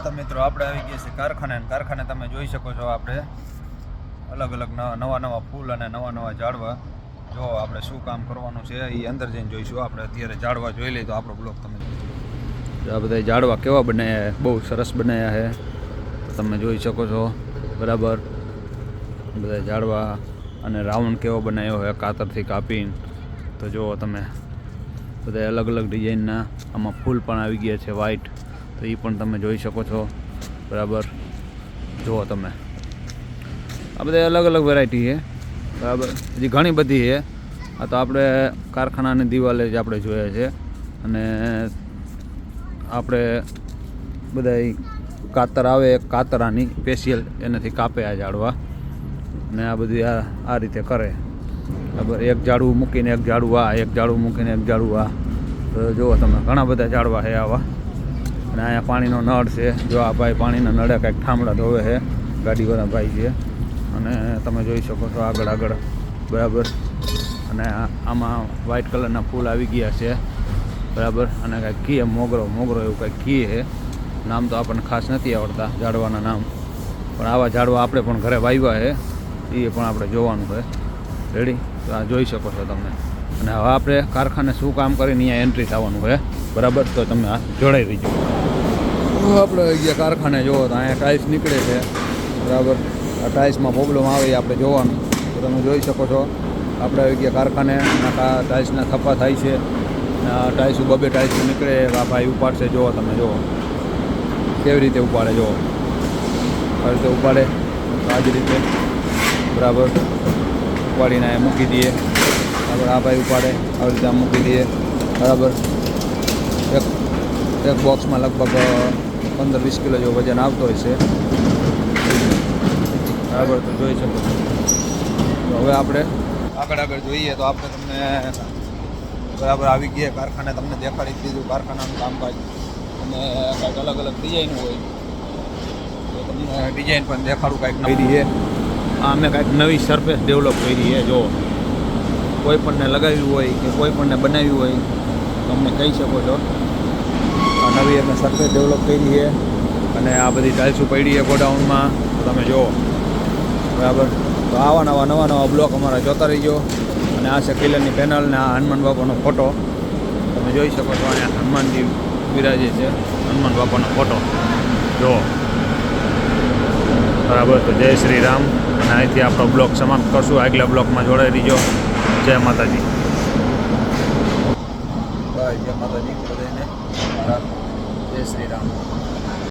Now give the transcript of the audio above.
તો મિત્રો આપણે આવી ગયા છે કારખાને તમે જોઈ શકો છો આપણે અલગ અલગ નવા ફૂલ અને નવા ઝાડવા જો આપણે શું કામ કરવાનું છે એ અંદર જઈને જોઈશું આપણે અત્યારે ઝાડવા જોઈ લઈએ તો આપણો બ્લોગ તમે આ બધા ઝાડવા કેવા બનાવ્યા બહુ સરસ બનાવ્યા છે તમે જોઈ શકો છો બરાબર બધા ઝાડવા અને રાઉન્ડ કેવો બનાવ્યો છે કાતરથી કાપીને તો જુઓ તમે બધા અલગ અલગ ડિઝાઇનના આમાં ફૂલ પણ આવી ગયા છે વ્હાઈટ તો એ પણ તમે જોઈ શકો છો બરાબર જુઓ તમે આ બધા અલગ અલગ વેરાયટી છે બરાબર હજી ઘણી બધી છે આ તો આપણે કારખાનાની દિવાલે જ આપણે જોયા છે અને આપણે બધા કાતર આવે કાતરાની સ્પેશિયલ એનાથી કાપે આ ઝાડવા અને આ બધી આ રીતે કરે બરાબર એક ઝાડવું મૂકીને એક ઝાડવું એક ઝાડવું મૂકીને એક ઝાડવું તો જુઓ તમે ઘણા બધા ઝાડવા છે આવા અને અહીંયા પાણીનો નળ છે જો આ ભાઈ પાણીના નળે કાંઈક ઠામડા ધોવે છે ગાડીવાળા ભાઈ છે અને તમે જોઈ શકો છો આગળ બરાબર અને આમાં વ્હાઈટ કલરના ફૂલ આવી ગયા છે બરાબર અને કાંઈક કી મોગરો એવું કાંઈક કી છે નામ તો આપણને ખાસ નથી આવડતા ઝાડવાના નામ પણ આવા ઝાડવા આપણે પણ ઘરે વાવ્યા છે એ પણ આપણે જોવાનું છે રેડી તો આ જોઈ શકો છો તમે અને હવે આપણે કારખાને શું કામ કરીને અહીંયા એન્ટ્રી થવાનું છે બરાબર તો તમે આ જોડાઈ રહીજો આપણે ગયા કારખાને જુઓ તો અહીંયા ટાઇલ્સ નીકળે છે બરાબર આ ટાઇલ્સમાં પ્રોબ્લેમ આવે એ આપણે જોવાનું તો તમે જોઈ શકો છો આપણે આવી ગયા કારખાને ટાઇલ્સના થપ્પા થાય છે ટાઇલ્સ બબે ટાઇલ્સ નીકળે આ ભાઈ ઉપાડશે જુઓ તમે જુઓ કેવી રીતે ઉપાડે જુઓ આ રીતે ઉપાડે આ જ રીતે બરાબર ઉપાડીને મૂકી દઈએ બરાબર આ ભાઈ ઉપાડે આવી રીતે મૂકી દઈએ બરાબર એક બોક્સમાં લગભગ 15-20 કિલો જેવો વજન આવતો હોય છે બરાબર તો જોઈ શકો તો હવે આપણે આગળ જોઈએ તો આપણે તમને બરાબર આવી ગયા કારખાને તમને દેખાડી દીધું કારખાનાનું કામકાજ અને કાંઈક અલગ અલગ ડિઝાઇન હોય તો તમને ડિઝાઇન પણ દેખાડું કાંઈક કરી છે આ અમે કાંઈક નવી સરફેસ ડેવલપ કરી છે જો કોઈ પણને લગાવ્યું હોય કે કોઈ પણને બનાવ્યું હોય તમને કહી શકો છો આ નવી અમે સરફેસ ડેવલપ કરી છે અને આ બધી ટાઇલ્સો પડી છે ગોડાઉનમાં તો તમે જુઓ બરાબર તો આવા નવા બ્લોક અમારા જોતા રહીજો અને આ છે કિલ્લાની પેનલ ને આ હનુમાન બાપાનો ફોટો તમે જોઈ શકો છો અહીંયા હનુમાનજી બિરાજે છે હનુમાન બાપાનો ફોટો જુઓ બરાબર તો જય શ્રી રામ અને અહીંથી આપણો બ્લોક સમાપ્ત કરશું આગલા બ્લોકમાં જોડાઈ રહીજો જય માતાજી જય માતાજી બધાને જય શ્રી રામ